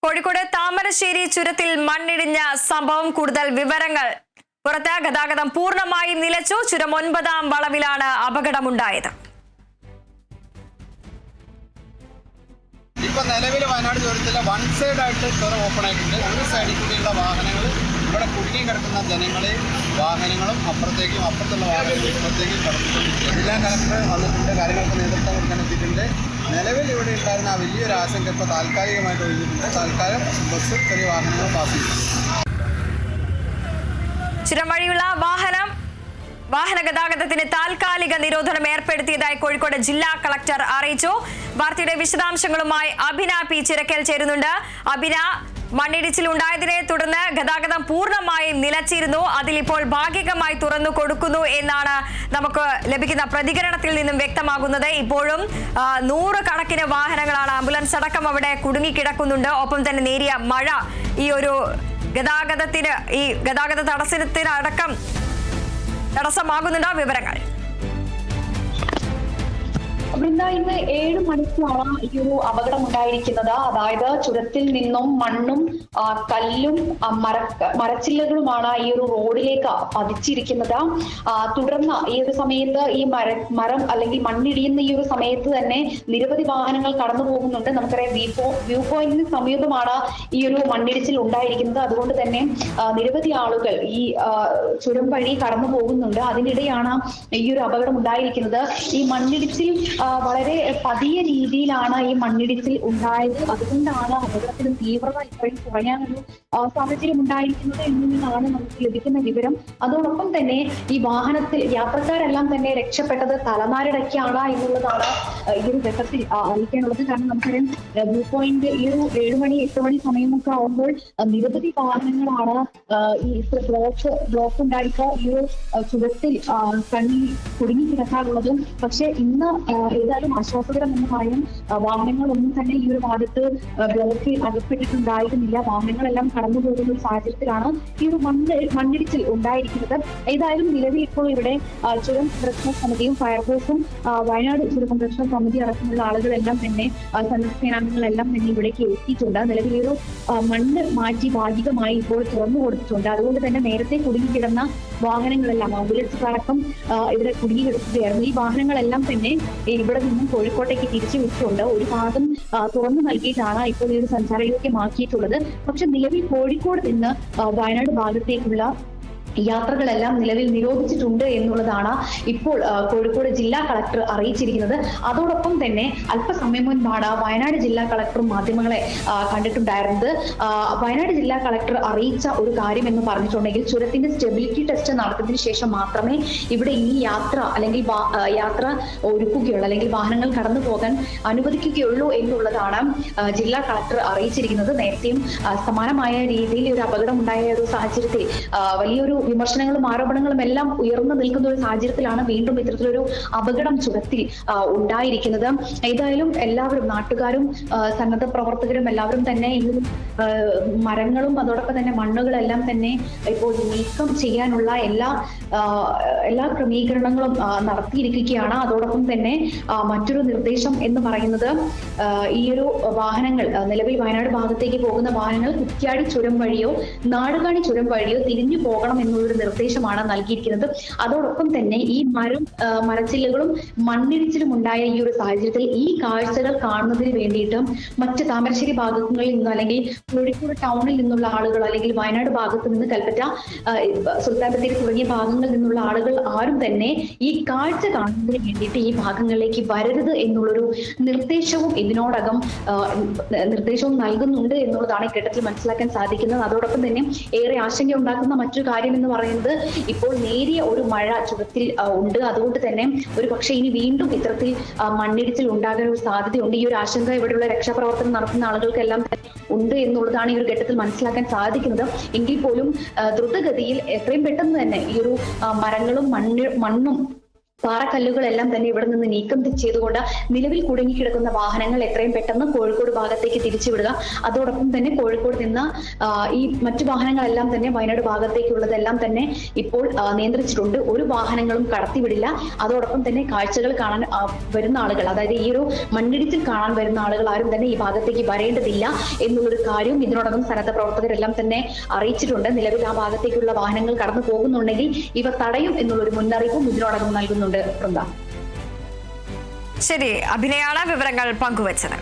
കോഴിക്കോട് താമരശ്ശേരി ചുരത്തിൽ മണ്ണിടിഞ്ഞ സംഭവം കൂടുതൽ വിവരങ്ങൾ പുറത്ത്. ഗതാഗതം പൂർണ്ണമായും നിലച്ചു. ചുരം 9-ാം വളവിലാണ് അപകടമുണ്ടായത്. ഇപ്പൊ നിലവിൽ വയനാട് ചുരത്തിലെ വൺ സൈഡ് ആയിട്ട് ചുരം ഓപ്പൺ ആയിട്ടുണ്ട്. ഒരു സൈഡിൽ കൂടിയുള്ള വാഹനങ്ങൾ ഇവിടെ കുടുങ്ങി കിടക്കുന്ന ജനങ്ങളെ വാഹനങ്ങളും അപ്പുറത്തേക്കും അപ്പുറത്തുള്ള വാഹനങ്ങളും ഇപ്പുറത്തേക്കും കടത്തിക്കൊണ്ടിരിക്കുക. ജില്ലാ കലക്ടർ വന്നിട്ടുണ്ട്, കാര്യങ്ങൾക്ക് നേതൃത്വം കൊടുക്കാൻ എത്തിയിട്ടുണ്ട്. നിലവിൽ ഇവിടെ ഉണ്ടായിരുന്ന ആ വലിയൊരു ആശങ്ക ഇപ്പോൾ താൽക്കാലികമായിട്ട് ഒഴിഞ്ഞിട്ടുണ്ട്. തൽക്കാലം ബസ് ചെറിയ വാഹനങ്ങൾ പാസ് ചെയ്തു. ചുരം വഴിയുള്ള വാഹന ഗതാഗതത്തിന് താൽക്കാലിക നിരോധനം ഏർപ്പെടുത്തിയതായി കോഴിക്കോട് ജില്ലാ കളക്ടർ അറിയിച്ചു. വാർത്തയുടെ വിശദാംശങ്ങളുമായി അഭിന പി ചിറക്കൽ ചേരുന്നുണ്ട്. അഭിന, മണ്ണിടിച്ചിലുണ്ടായതിനെ തുടർന്ന് ഗതാഗതം പൂർണ്ണമായും നിലച്ചിരുന്നു. അതിലിപ്പോൾ ഭാഗികമായി തുറന്നു കൊടുക്കുന്നു എന്നാണ് നമുക്ക് ലഭിക്കുന്ന പ്രതികരണത്തിൽ നിന്നും വ്യക്തമാകുന്നത്. ഇപ്പോഴും 100 കണക്കിന് വാഹനങ്ങളാണ്, ആംബുലൻസ് അടക്കം അവിടെ കുടുങ്ങിക്കിടക്കുന്നുണ്ട്. ഒപ്പം തന്നെ നേരിയ മഴ ഈ ഒരു ഗതാഗത തടസ്സത്തിനടക്കം തടസ്സമാകുന്നുണ്ട്. വിവരങ്ങൾ വൃന്ദ, ഇന്ന് 7 മണിക്കാണ് ഈ ഒരു അപകടം ഉണ്ടായിരിക്കുന്നത്. അതായത് ചുരത്തിൽ നിന്നും മണ്ണും കല്ലും മരച്ചില്ലകളുമാണ് ഈ ഒരു റോഡിലേക്ക് പതിച്ചിരിക്കുന്നത്. തുടർന്ന് ഈ ഒരു സമയത്ത് ഈ മരം അല്ലെങ്കിൽ മണ്ണിടിയുന്ന ഈ ഒരു സമയത്ത് തന്നെ നിരവധി വാഹനങ്ങൾ കടന്നു പോകുന്നുണ്ട്. നമുക്കറിയാം വ്യൂ പോയിന്റിന് സമീപമാണ് ഈ ഒരു മണ്ണിടിച്ചിൽ ഉണ്ടായിരിക്കുന്നത്. അതുകൊണ്ട് തന്നെ നിരവധി ആളുകൾ ഈ ചുരം വഴി കടന്നു പോകുന്നുണ്ട്. അതിനിടെയാണ് ഈ ഒരു അപകടം ഉണ്ടായിരിക്കുന്നത്. ഈ മണ്ണിടിച്ചിൽ വളരെ പതിയ രീതിയിലാണ് ഈ മണ്ണിടിച്ചിൽ ഉണ്ടായത്. അതുകൊണ്ടാണ് അപകടത്തിന് തീവ്രത ഇപ്പോഴും കുറയാനൊരു സാഹചര്യം ഉണ്ടായിരിക്കുന്നത് എന്നതാണ് നമുക്ക് ലഭിക്കുന്ന വിവരം. അതോടൊപ്പം തന്നെ ഈ വാഹനത്തിൽ യാത്രക്കാരെല്ലാം തന്നെ രക്ഷപ്പെട്ടത് തലനാരിടയ്ക്കാണ് എന്നുള്ളതാണ് ഈ ഒരു ഘട്ടത്തിൽ അറിയിക്കാനുള്ളത്. കാരണം നമുക്കറിയാം വ്യൂ പോയിന്റ് ഈ ഒരു 7 മണി 8 മണി സമയമൊക്കെ ആവുമ്പോൾ നിരവധി വാഹനങ്ങളാണ് ഈ ബ്ലോക്ക് ഉണ്ടായിട്ട് ഈ ഒരു ചുരത്തിൽ കുടുങ്ങി കിടക്കാറുള്ളത്. പക്ഷെ ഇന്ന് ഏതായാലും ആശ്വാസകരം എന്ന് പറയും, വാഹനങ്ങളൊന്നും തന്നെ ഈ ഒരു ഭാഗത്ത് ബ്ലോക്കിൽ അകപ്പെട്ടിട്ടുണ്ടായിരുന്നില്ല. വാഹനങ്ങളെല്ലാം കടന്നു പോകുന്ന ഒരു സാഹചര്യത്തിലാണ് ഈ ഒരു മണ്ണിടിച്ചിൽ ഉണ്ടായിരിക്കുന്നത്. ഏതായാലും നിലവിൽ ഇപ്പോൾ ഇവിടെ ചുരം സംരക്ഷണ സമിതിയും ഫയർഫോഴ്സും വയനാട് ചുരം സംരക്ഷണ സമിതി അടക്കമുള്ള ആളുകളെല്ലാം തന്നെ സന്നദ്ധ സേനാംഗങ്ങളെല്ലാം തന്നെ ഇവിടേക്ക് എത്തിയിട്ടുണ്ട്. നിലവിൽ ഒരു മണ്ണ് മാറ്റി ഭാഗികമായി ഇപ്പോൾ തുറന്നു കൊടുത്തിട്ടുണ്ട്. അതുകൊണ്ട് തന്നെ നേരത്തെ കുടുങ്ങിക്കിടന്ന വാഹനങ്ങളെല്ലാം ആംബുലൻസ് അടക്കം ഇവിടെ കുടുങ്ങിക്കിടക്കുകയായിരുന്നു. ഈ വാഹനങ്ങളെല്ലാം തന്നെ ഇവിടെ നിന്നും കോഴിക്കോട്ടേക്ക് തിരിച്ചു വിട്ടിട്ടുണ്ട്. ഒരു ഭാഗം തുറന്നു നൽകിയിട്ടാണ് ഇപ്പോൾ ഈ ഒരു സഞ്ചാരയോഗ്യമാക്കിയിട്ടുള്ളത്. പക്ഷെ നിലവിൽ കോഴിക്കോട് നിന്ന് വയനാട് ഭാഗത്തേക്കുള്ള യാത്രകളെല്ലാം നിലവിൽ നിരോധിച്ചിട്ടുണ്ട് എന്നുള്ളതാണ് ഇപ്പോൾ കോഴിക്കോട് ജില്ലാ കളക്ടർ അറിയിച്ചിരിക്കുന്നത്. അതോടൊപ്പം തന്നെ അല്പസമയം മുൻപാണ് വയനാട് ജില്ലാ കളക്ടർ മാധ്യമങ്ങളെ കണ്ടിട്ടുണ്ടായിരുന്നത്. വയനാട് ജില്ലാ കളക്ടർ അറിയിച്ച ഒരു കാര്യം എന്ന് പറഞ്ഞിട്ടുണ്ടെങ്കിൽ ചുരത്തിന്റെ സ്റ്റെബിലിറ്റി ടെസ്റ്റ് നടത്തിയതിനു ശേഷം മാത്രമേ ഇവിടെ ഈ യാത്ര ഒരുക്കുകയുള്ളൂ, അല്ലെങ്കിൽ വാഹനങ്ങൾ കടന്നു പോകാൻ അനുവദിക്കുകയുള്ളൂ എന്നുള്ളതാണ് ജില്ലാ കളക്ടർ അറിയിച്ചിരിക്കുന്നത്. നേരത്തെയും സമാനമായ രീതിയിൽ ഒരു അപകടം ഉണ്ടായ ഒരു സാഹചര്യത്തിൽ വലിയൊരു വിമർശനങ്ങളും ആരോപണങ്ങളും എല്ലാം ഉയർന്നു നിൽക്കുന്ന ഒരു സാഹചര്യത്തിലാണ് വീണ്ടും ഇത്തരത്തിലൊരു അപകടം ചുരത്തിൽ ഉണ്ടായിരിക്കുന്നത്. ഏതായാലും എല്ലാവരും, നാട്ടുകാരും സന്നദ്ധ പ്രവർത്തകരും എല്ലാവരും തന്നെ ഈ മരങ്ങളും അതോടൊപ്പം തന്നെ മണ്ണുകളെല്ലാം തന്നെ ഇപ്പോൾ നീക്കം ചെയ്യാനുള്ള എല്ലാ ക്രമീകരണങ്ങളും നടത്തിയിരിക്കുകയാണ്. അതോടൊപ്പം തന്നെ മറ്റൊരു നിർദ്ദേശം എന്ന് പറയുന്നത് ഈ ഒരു വാഹനങ്ങൾ നിലവിൽ വയനാട് ഭാഗത്തേക്ക് പോകുന്ന വാഹനങ്ങൾ കുറ്റ്യാടി ചുരം വഴിയോ നാടുകാണി ചുരം വഴിയോ തിരിഞ്ഞു പോകണം എന്നൊരു നിർദ്ദേശമാണ് നൽകിയിരിക്കുന്നത്. അതോടൊപ്പം തന്നെ ഈ മരച്ചില്ലകളും മണ്ണിടിച്ചിലും ഉണ്ടായ ഈ ഒരു സാഹചര്യത്തിൽ ഈ കാഴ്ചകൾ കാണുന്നതിന് വേണ്ടിയിട്ട് മറ്റ് താമരശ്ശേരി ഭാഗങ്ങളിൽ നിന്ന് അല്ലെങ്കിൽ കോഴിക്കോട് ടൗണിൽ നിന്നുള്ള ആളുകൾ അല്ലെങ്കിൽ വയനാട് ഭാഗത്ത് നിന്ന് കൽപ്പറ്റ, സുൽത്താൻ ബത്തേരി തുടങ്ങിയ ഭാഗങ്ങളിൽ നിന്നുള്ള ആളുകൾ ആരും തന്നെ ഈ കാഴ്ച കാണുന്നതിന് വേണ്ടിയിട്ട് ഈ ഭാഗങ്ങളിലേക്ക് വരരുത് എന്നുള്ളൊരു നിർദ്ദേശവും ഇതിനോടകം നൽകുന്നുണ്ട് എന്നുള്ളതാണ് ഈ ഘട്ടത്തിൽ മനസ്സിലാക്കാൻ സാധിക്കുന്നത്. അതോടൊപ്പം തന്നെ ഏറെ ആശങ്ക ഉണ്ടാക്കുന്ന മറ്റൊരു കാര്യം എന്ന് പറയുന്നത് ഇപ്പോൾ നേരിയ ഒരു മഴ ചുരത്തിൽ ഉണ്ട്. അതുകൊണ്ട് തന്നെ ഒരു പക്ഷേ ഇനി വീണ്ടും ഇത്തരത്തിൽ മണ്ണിടിച്ചിൽ ഉണ്ടാകാൻ ഒരു സാധ്യതയുണ്ട്. ഈ ഒരു ആശങ്ക ഇവിടെയുള്ള രക്ഷാപ്രവർത്തനം നടത്തുന്ന ആളുകൾക്കെല്ലാം ഉണ്ട് എന്നുള്ളതാണ് ഈ ഒരു ഘട്ടത്തിൽ മനസ്സിലാക്കാൻ സാധിക്കുന്നത്. എങ്കിൽ പോലും ദ്രുതഗതിയിൽ എത്രയും പെട്ടെന്ന് തന്നെ ഈ ഒരു മരങ്ങളും മണ്ണും പാറക്കല്ലുകളെല്ലാം തന്നെ ഇവിടെ നിന്ന് നീക്കം ചെയ്തുകൊണ്ട് നിലവിൽ കുടുങ്ങിക്കിടക്കുന്ന വാഹനങ്ങൾ എത്രയും പെട്ടെന്ന് കോഴിക്കോട് ഭാഗത്തേക്ക് തിരിച്ചുവിടുക. അതോടൊപ്പം തന്നെ കോഴിക്കോട് നിന്ന് ഈ മറ്റു വാഹനങ്ങളെല്ലാം തന്നെ വയനാട് ഭാഗത്തേക്കുള്ളതെല്ലാം തന്നെ ഇപ്പോൾ നിയന്ത്രിച്ചിട്ടുണ്ട്. ഒരു വാഹനങ്ങളും കടത്തിവിടില്ല. അതോടൊപ്പം തന്നെ കാഴ്ചകൾ കാണാൻ വരുന്ന ആളുകൾ, അതായത് ഈ ഒരു മണ്ണിടിച്ചിൽ കാണാൻ വരുന്ന ആളുകൾ ആരും തന്നെ ഈ ഭാഗത്തേക്ക് വരേണ്ടതില്ല എന്നുള്ളൊരു കാര്യവും ഇതിനോടകം സന്നദ്ധ പ്രവർത്തകരെല്ലാം തന്നെ അറിയിച്ചിട്ടുണ്ട്. നിലവിൽ ആ ഭാഗത്തേക്കുള്ള വാഹനങ്ങൾ കടന്നു പോകുന്നുണ്ടെങ്കിൽ ഇവ തടയും എന്നുള്ളൊരു മുന്നറിയിപ്പും ഇതിനോടകം നൽകുന്നുണ്ട്. ശരി, അഭിനയാണ് വിവരങ്ങൾ പങ്കുവച്ചത്.